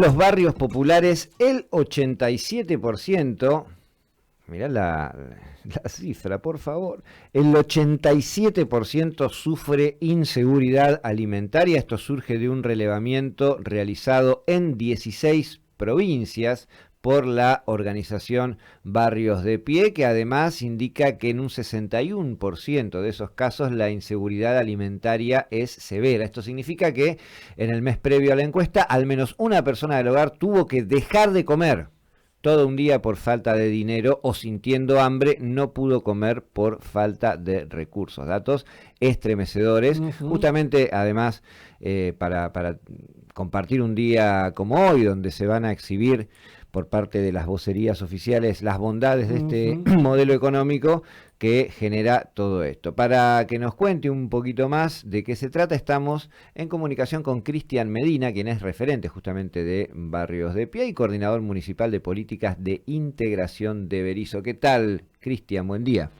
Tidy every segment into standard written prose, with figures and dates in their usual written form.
Los barrios populares, el 87%, mirá la cifra, por favor, el 87% sufre inseguridad alimentaria. Esto surge de un relevamiento realizado en 16 provincias por la organización Barrios de Pie, que además indica que en un 61% de esos casos la inseguridad alimentaria es severa. Esto significa que en el mes previo a la encuesta, al menos una persona del hogar tuvo que dejar de comer todo un día por falta de dinero o sintiendo hambre no pudo comer por falta de recursos. Datos estremecedores. Justamente, además, para compartir un día como hoy, donde se van a exhibir por parte de las vocerías oficiales las bondades de este modelo económico que genera todo esto. Para que nos cuente un poquito más de qué se trata, estamos en comunicación con Cristian Medina, quien es referente justamente de Barrios de Pie y coordinador municipal de políticas de integración de Berisso. ¿Qué tal, Cristian? Buen día.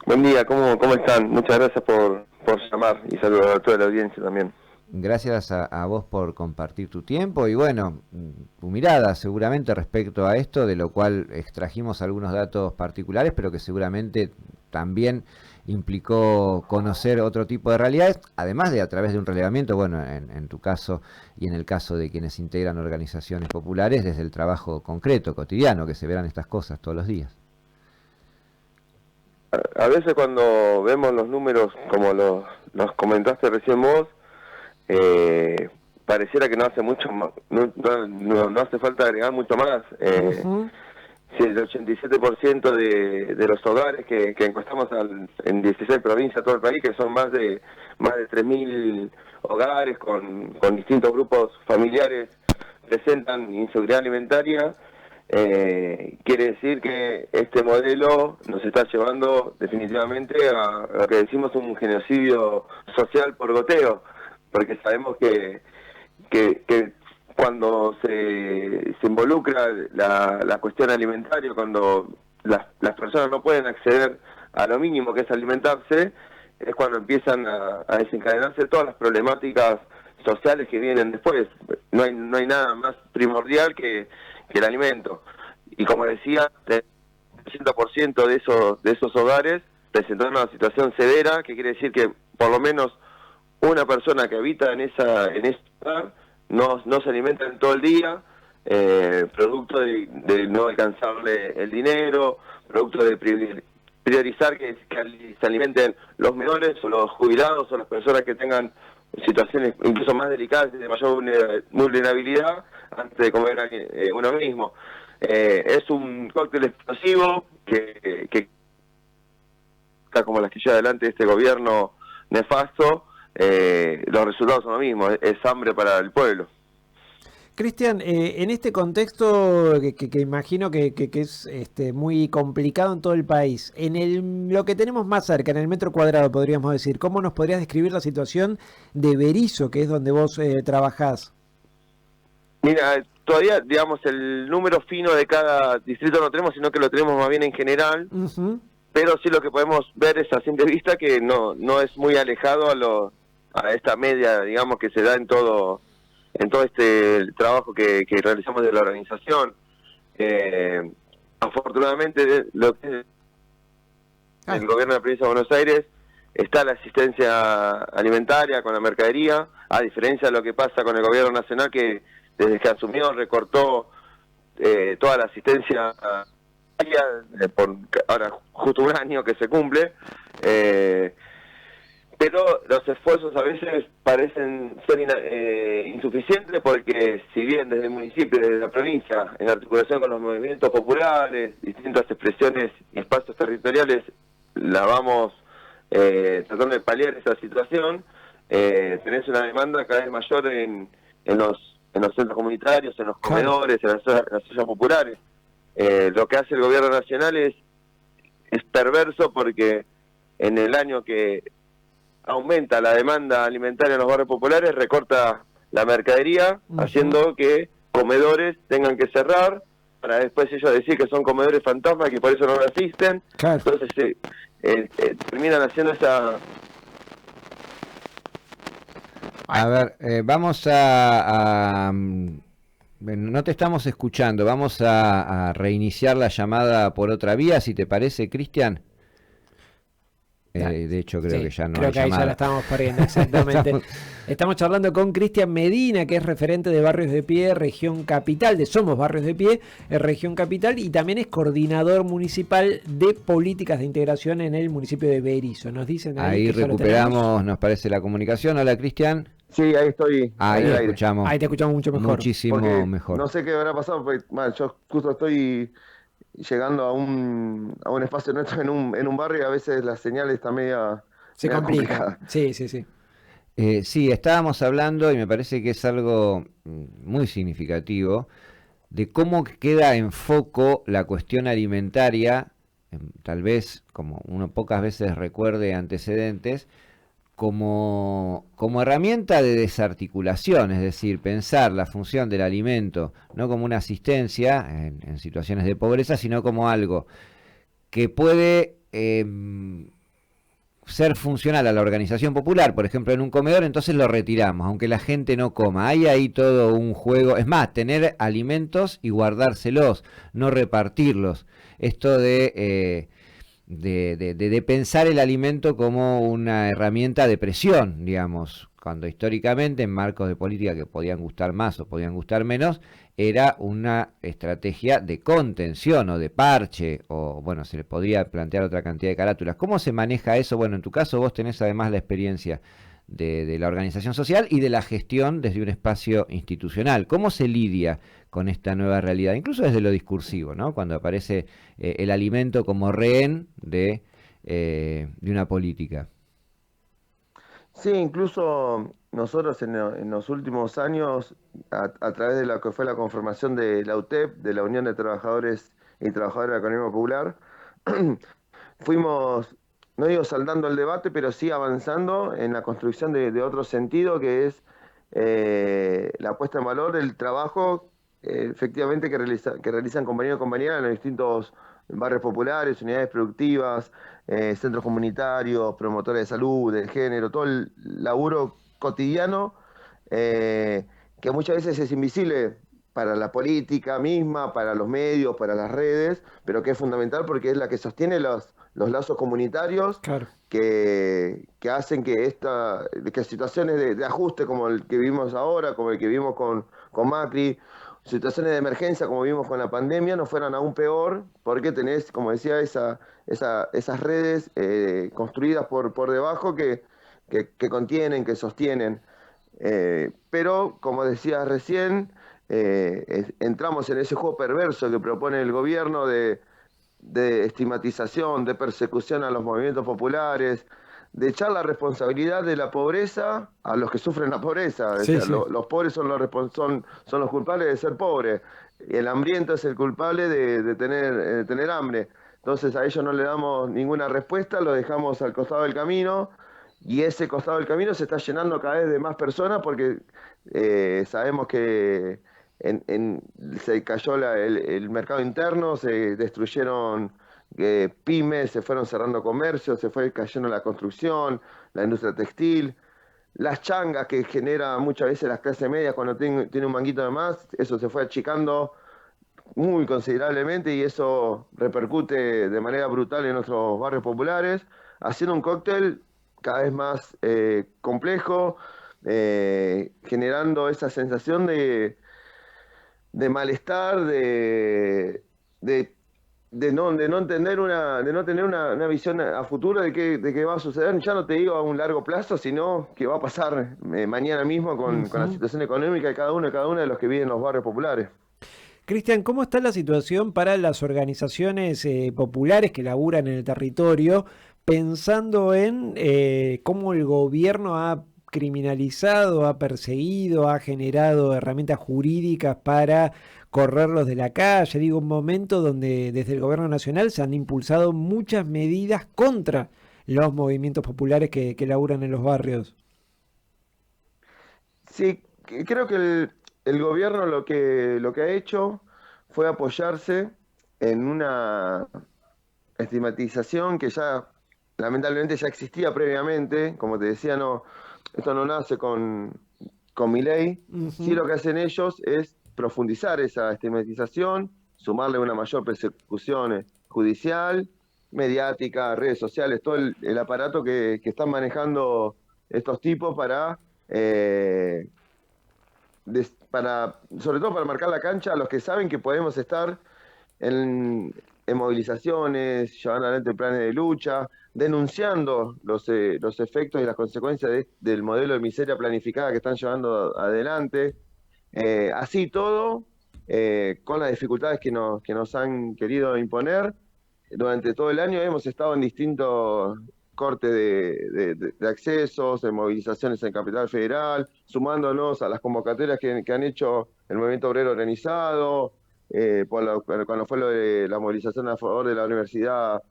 Buen día, ¿cómo están? Muchas gracias por llamar y saludar a toda la audiencia también. Gracias a vos por compartir tu tiempo y bueno, tu mirada seguramente respecto a esto, de lo cual extrajimos algunos datos particulares, pero que seguramente también implicó conocer otro tipo de realidades, además de a través de un relevamiento, bueno, en tu caso y en el caso de quienes integran organizaciones populares, desde el trabajo concreto, cotidiano, que se verán estas cosas todos los días. A veces cuando vemos los números, como los comentaste recién vos, pareciera que no hace mucho más, no hace falta agregar mucho más. Si el 87% de los hogares que encuestamos en 16 provincias, todo el país, que son más de 3.000 hogares con distintos grupos familiares, presentan inseguridad alimentaria, quiere decir que este modelo nos está llevando definitivamente a lo que decimos un genocidio social por goteo, porque sabemos que cuando se involucra la cuestión alimentaria, cuando las personas no pueden acceder a lo mínimo que es alimentarse, es cuando empiezan a desencadenarse todas las problemáticas sociales que vienen después. No hay nada más primordial que el alimento. Y como decía, el 80% de esos hogares presentaron una situación severa, que quiere decir que por lo menos una persona que habita en ese hogar no se alimenta en todo el día, producto de no alcanzarle el dinero, producto de priorizar que se alimenten los menores o los jubilados o las personas que tengan situaciones incluso más delicadas de mayor vulnerabilidad antes de comer uno mismo. Es un cóctel explosivo que como las que lleva adelante este gobierno nefasto. Los resultados son los mismos, es hambre para el pueblo. Cristian, en este contexto que imagino que es muy complicado en todo el país, lo que tenemos más cerca, en el metro cuadrado, podríamos decir, ¿cómo nos podrías describir la situación de Berisso, que es donde vos trabajás? Mira, todavía, digamos, el número fino de cada distrito no tenemos, sino que lo tenemos más bien en general, pero sí lo que podemos ver es a simple vista que no es muy alejado a esta media, digamos, que se da en todo este trabajo que realizamos de la organización. Afortunadamente, lo que es el gobierno de la provincia de Buenos Aires, está la asistencia alimentaria con la mercadería, a diferencia de lo que pasa con el gobierno nacional, que desde que asumió recortó toda la asistencia por ahora justo un año que se cumple, pero los esfuerzos a veces parecen ser insuficientes, porque si bien desde el municipio, desde la provincia, en articulación con los movimientos populares, distintas expresiones y espacios territoriales, la vamos tratando de paliar esa situación, tenés una demanda cada vez mayor en los centros comunitarios, en los comedores, en las ollas populares. Lo que hace el gobierno nacional es perverso, porque en el año que aumenta la demanda alimentaria en los barrios populares, recorta la mercadería, haciendo que comedores tengan que cerrar, para después ellos decir que son comedores fantasmas, que por eso no lo asisten. Claro. Entonces terminan haciendo esa... A ver, vamos a Bueno, no te estamos escuchando. Vamos a reiniciar la llamada por otra vía, si te parece, Cristian. De hecho, creo Sí, que ya no creo hay que ahí ya la llamada. estamos perdiendo, exactamente. Estamos charlando con Cristian Medina, que es referente de Barrios de Pie, Región Capital, de Somos Barrios de Pie, Región Capital, y también es coordinador municipal de políticas de integración en el municipio de Berisso. Nos dicen ahí Ahí que ya lo tenemos. recuperamos, nos parece, la comunicación. Hola, Cristian. Sí, ahí estoy, Ahí en el lo aire. escuchamos Ahí te escuchamos mucho mejor. muchísimo Porque mejor. no sé qué habrá pasado, porque yo justo estoy llegando a un espacio nuestro en un barrio y a veces la señal está Se media complica. complicada. Sí, sí, sí. Sí, estábamos hablando y me parece que es algo muy significativo de cómo queda en foco la cuestión alimentaria, tal vez como uno pocas veces recuerde antecedentes, como herramienta de desarticulación, es decir, pensar la función del alimento no como una asistencia en situaciones de pobreza, sino como algo que puede ser funcional a la organización popular, por ejemplo, en un comedor, entonces lo retiramos, aunque la gente no coma. Hay ahí todo un juego, es más, tener alimentos y guardárselos, no repartirlos. Esto de pensar el alimento como una herramienta de presión, digamos, cuando históricamente en marcos de política que podían gustar más o podían gustar menos, era una estrategia de contención o de parche, o bueno, se le podría plantear otra cantidad de carátulas. ¿Cómo se maneja eso? Bueno, en tu caso vos tenés además la experiencia de la organización social y de la gestión desde un espacio institucional. ¿Cómo se lidia con esta nueva realidad? Incluso desde lo discursivo, ¿no? Cuando aparece el alimento como rehén de una política. Sí, incluso nosotros en los últimos años, a través de lo que fue la conformación de la UTEP, de la Unión de Trabajadores y Trabajadoras de la Economía Popular, fuimos, no digo saltando el debate, pero sí avanzando en la construcción de otro sentido, que es la puesta en valor del trabajo efectivamente que realizan compañeros y compañeras en los distintos barrios populares, unidades productivas, centros comunitarios, promotores de salud, del género, todo el laburo cotidiano eh, que muchas veces es invisible para la política misma, para los medios, para las redes, pero que es fundamental porque es la que sostiene los lazos comunitarios Claro. que hacen que situaciones de ajuste como el que vivimos ahora, como el que vivimos con Macri, situaciones de emergencia como vimos con la pandemia, no fueran aún peor, porque tenés, como decía, esas redes construidas por debajo que contienen, que sostienen. Pero, como decías recién, entramos en ese juego perverso que propone el gobierno de estigmatización, de persecución a los movimientos populares, de echar la responsabilidad de la pobreza a los que sufren la pobreza. O Sí, sea, sí. los pobres son los culpables de ser pobres. Y el hambriento es el culpable de tener hambre. Entonces a ellos no le damos ninguna respuesta, lo dejamos al costado del camino y ese costado del camino se está llenando cada vez de más personas porque sabemos que se cayó el mercado interno, se destruyeron pymes, se fueron cerrando comercios, se fue cayendo la construcción, la industria textil, las changas que genera muchas veces las clases medias cuando tiene un manguito de más, eso se fue achicando muy considerablemente y eso repercute de manera brutal en nuestros barrios populares, haciendo un cóctel cada vez más complejo, generando esa sensación de malestar, de, de no entender de no tener una visión a futuro de qué va a suceder, ya no te digo a un largo plazo, sino que va a pasar mañana mismo con la Ujú. situación económica de cada uno y cada una de los que viven en los barrios populares. Cristian, ¿cómo está la situación para las organizaciones populares que laburan en el territorio, pensando en cómo el gobierno ha criminalizado, ha perseguido, ha generado herramientas jurídicas para correrlos de la calle? Digo, un momento donde desde el gobierno nacional se han impulsado muchas medidas contra los movimientos populares que laburan en los barrios. Sí, creo que el gobierno lo que ha hecho fue apoyarse en una estigmatización que ya lamentablemente ya existía previamente, como te decía, esto no nace con Milei, sí Ujú. lo que hacen ellos es profundizar esa estigmatización, sumarle una mayor persecución judicial, mediática, redes sociales, todo el aparato que están manejando estos tipos sobre todo para marcar la cancha a los que saben que podemos estar en movilizaciones, llevando adelante planes de lucha, denunciando los efectos y las consecuencias del modelo de miseria planificada que están llevando adelante. Así todo, con las dificultades que nos han querido imponer, durante todo el año hemos estado en distintos cortes de accesos, en movilizaciones en Capital Federal, sumándonos a las convocatorias que han hecho el Movimiento Obrero Organizado, cuando fue lo de la movilización a favor de la universidad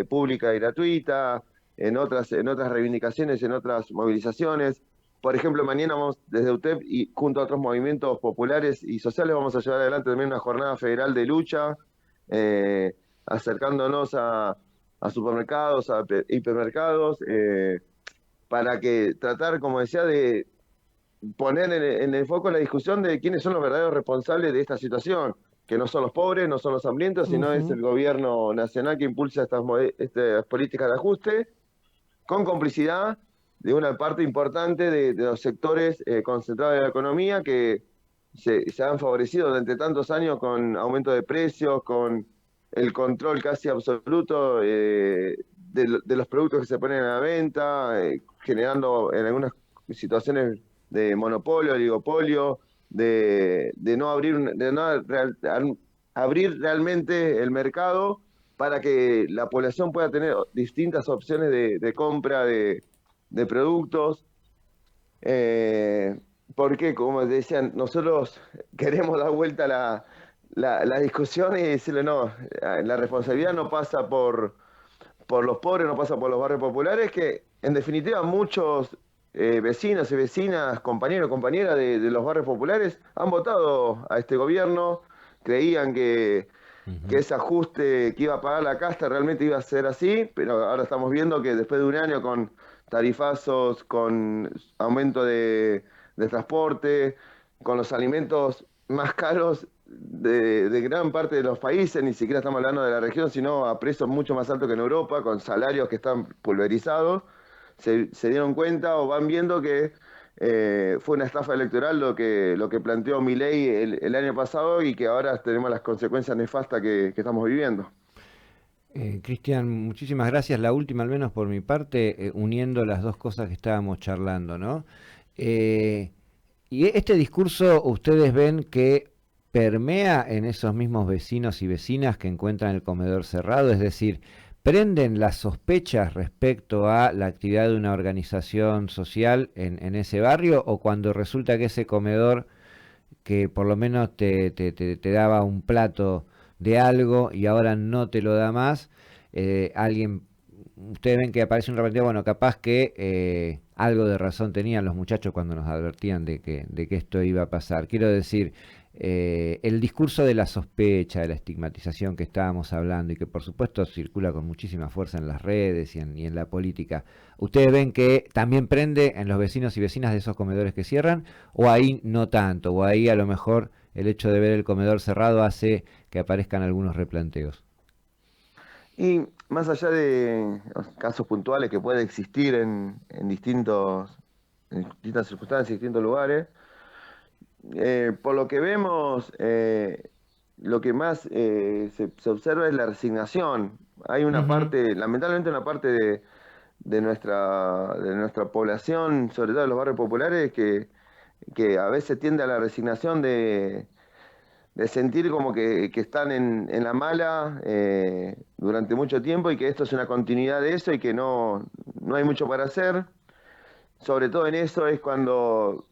pública y gratuita, en otras reivindicaciones, en otras movilizaciones. Por ejemplo, mañana vamos desde UTEP y junto a otros movimientos populares y sociales vamos a llevar adelante también una jornada federal de lucha, acercándonos a supermercados, a hipermercados, para que tratar, como decía, de poner en el foco la discusión de quiénes son los verdaderos responsables de esta situación, que no son los pobres, no son los hambrientos, sino es el gobierno nacional que impulsa estas políticas de ajuste, con complicidad de una parte importante de los sectores concentrados de la economía que se han favorecido durante tantos años con aumento de precios, con el control casi absoluto de los productos que se ponen a la venta, generando en algunas situaciones de monopolio, oligopolio, de no abrir realmente el mercado para que la población pueda tener distintas opciones de compra de productos. Porque, como decían, nosotros queremos dar vuelta la discusión y decirle, no, la responsabilidad no pasa por los pobres, no pasa por los barrios populares, que en definitiva muchos vecinos y vecinas, compañeros y compañeras de los barrios populares han votado a este gobierno, creían que ese ajuste que iba a pagar la casta realmente iba a ser así, pero ahora estamos viendo que después de un año con tarifazos, con aumento de transporte, con los alimentos más caros de gran parte de los países, ni siquiera estamos hablando de la región, sino a precios mucho más altos que en Europa, con salarios que están pulverizados, se dieron cuenta o van viendo que fue una estafa electoral lo que planteó Milei el año pasado y que ahora tenemos las consecuencias nefastas que estamos viviendo. Cristian, muchísimas gracias. La última, al menos por mi parte, uniendo las dos cosas que estábamos charlando, ¿no? Y este discurso, ustedes ven que permea en esos mismos vecinos y vecinas que encuentran el comedor cerrado, es decir, prenden las sospechas respecto a la actividad de una organización social en ese barrio, o cuando resulta que ese comedor que por lo menos te daba un plato de algo y ahora no te lo da más, ustedes ven que aparece un repentino, bueno, capaz que algo de razón tenían los muchachos cuando nos advertían de que esto iba a pasar. Quiero decir, el discurso de la sospecha, de la estigmatización que estábamos hablando y que por supuesto circula con muchísima fuerza en las redes y en la política, ¿ustedes ven que también prende en los vecinos y vecinas de esos comedores que cierran, o ahí no tanto, o ahí a lo mejor el hecho de ver el comedor cerrado hace que aparezcan algunos replanteos? Y más allá de los casos puntuales que pueden existir en distintas circunstancias, en distintos lugares, por lo que vemos, lo que más se observa es la resignación. Hay una parte, lamentablemente una parte de nuestra población, sobre todo de los barrios populares, que a veces tiende a la resignación de sentir como que están en la mala durante mucho tiempo y que esto es una continuidad de eso y que no hay mucho para hacer. Sobre todo en eso es cuando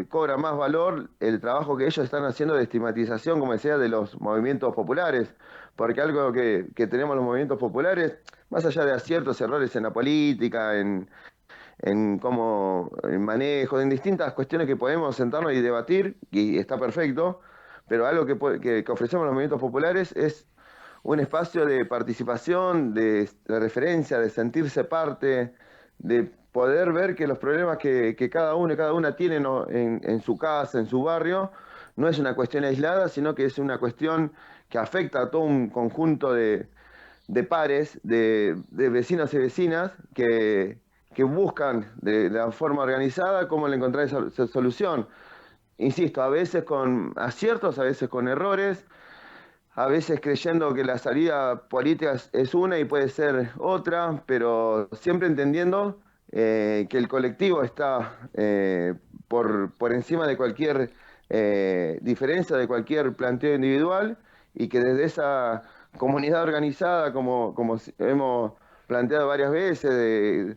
cobra más valor el trabajo que ellos están haciendo de estigmatización, como decía, de los movimientos populares. Porque algo que tenemos los movimientos populares, más allá de ciertos errores en la política, en cómo en manejo, en distintas cuestiones que podemos sentarnos y debatir, y está perfecto, pero algo que ofrecemos los movimientos populares es un espacio de participación, de referencia, de sentirse parte, de poder ver que los problemas que cada uno y cada una tiene, ¿no?, en su casa, en su barrio, no es una cuestión aislada, sino que es una cuestión que afecta a todo un conjunto de pares, de vecinos y vecinas que buscan de la forma organizada cómo le encontrar esa solución. Insisto, a veces con aciertos, a veces con errores, a veces creyendo que la salida política es una y puede ser otra, pero siempre entendiendo que el colectivo está por encima de cualquier diferencia, de cualquier planteo individual, y que desde esa comunidad organizada, como hemos planteado varias veces,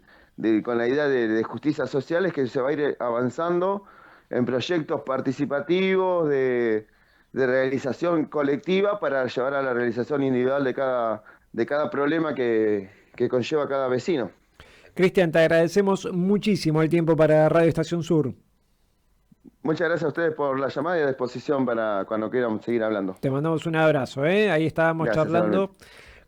con la idea de justicias sociales, que se va a ir avanzando en proyectos participativos, de realización colectiva para llevar a la realización individual de cada problema que conlleva cada vecino. Cristian, te agradecemos muchísimo el tiempo para Radio Estación Sur. Muchas gracias a ustedes por la llamada y a disposición para cuando quieran seguir hablando. Te mandamos un abrazo, ¿eh? Ahí estábamos Gracias, charlando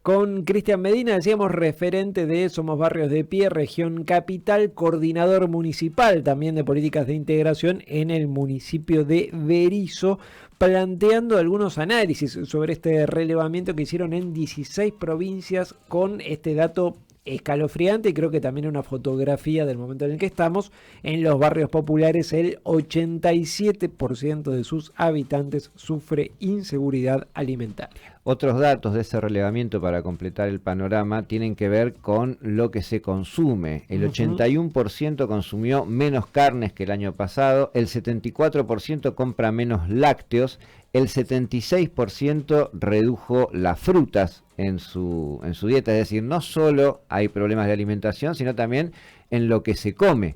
con Cristian Medina, decíamos referente de Somos Barrios de Pie, Región Capital, coordinador municipal también de políticas de integración en el municipio de Berisso, planteando algunos análisis sobre este relevamiento que hicieron en 16 provincias con este dato escalofriante, y creo que también una fotografía del momento en el que estamos. En los barrios populares el 87% de sus habitantes sufre inseguridad alimentaria. Otros datos de ese relevamiento para completar el panorama tienen que ver con lo que se consume. El 81% consumió menos carnes que el año pasado, el 74% compra menos lácteos, el 76% redujo las frutas en su dieta. Es decir, no solo hay problemas de alimentación, sino también en lo que se come.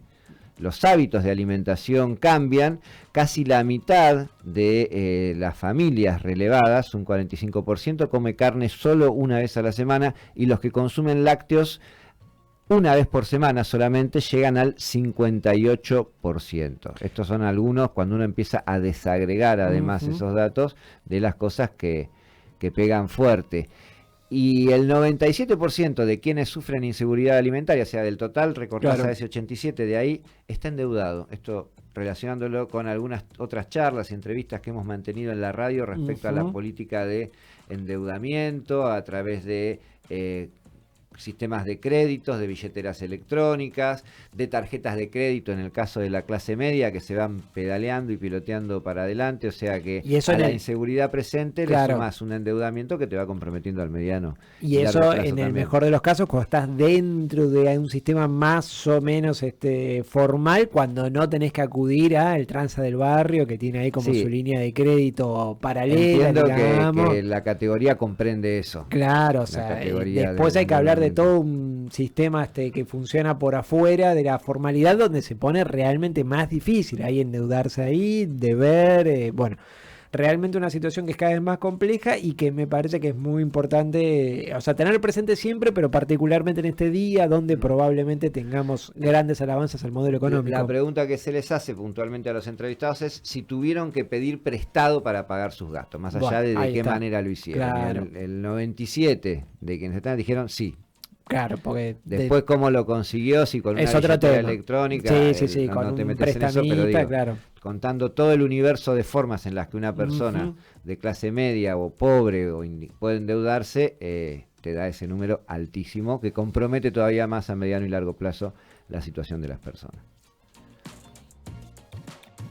Los hábitos de alimentación cambian. Casi la mitad de las familias relevadas, un 45%, come carne solo una vez a la semana, y los que consumen lácteos una vez por semana solamente llegan al 58%. Estos son algunos, cuando uno empieza a desagregar además esos datos, de las cosas que pegan fuerte. Y el 97% de quienes sufren inseguridad alimentaria, o sea, del total, recordás a ese 87%, de ahí está endeudado. Esto relacionándolo con algunas otras charlas y entrevistas que hemos mantenido en la radio respecto a la política de endeudamiento a través de sistemas de créditos, de billeteras electrónicas, de tarjetas de crédito en el caso de la clase media, que se van pedaleando y piloteando para adelante, o sea que a la inseguridad presente le sumas un endeudamiento que te va comprometiendo al mediano. Y eso en el mejor de los casos cuando estás dentro de un sistema más o menos formal, cuando no tenés que acudir al tranza del barrio que tiene ahí como su línea de crédito paralela. Entiendo que la categoría comprende eso. Claro, o sea, después hay que hablar de todo un sistema que funciona por afuera de la formalidad, donde se pone realmente más difícil ahí endeudarse ahí, deber, realmente una situación que es cada vez más compleja y que me parece que es muy importante, o sea, tener presente siempre, pero particularmente en este día donde probablemente tengamos grandes alabanzas al modelo económico. La pregunta que se les hace puntualmente a los entrevistados es si tuvieron que pedir prestado para pagar sus gastos, más allá de qué manera lo hicieron. Claro. El 97% de quienes están dijeron sí. Claro, porque después cómo lo consiguió, si con una billetera electrónica, sí, con no te un metes en eso, pero digo, claro, contando todo el universo de formas en las que una persona de clase media o pobre puede endeudarse, te da ese número altísimo que compromete todavía más a mediano y largo plazo la situación de las personas.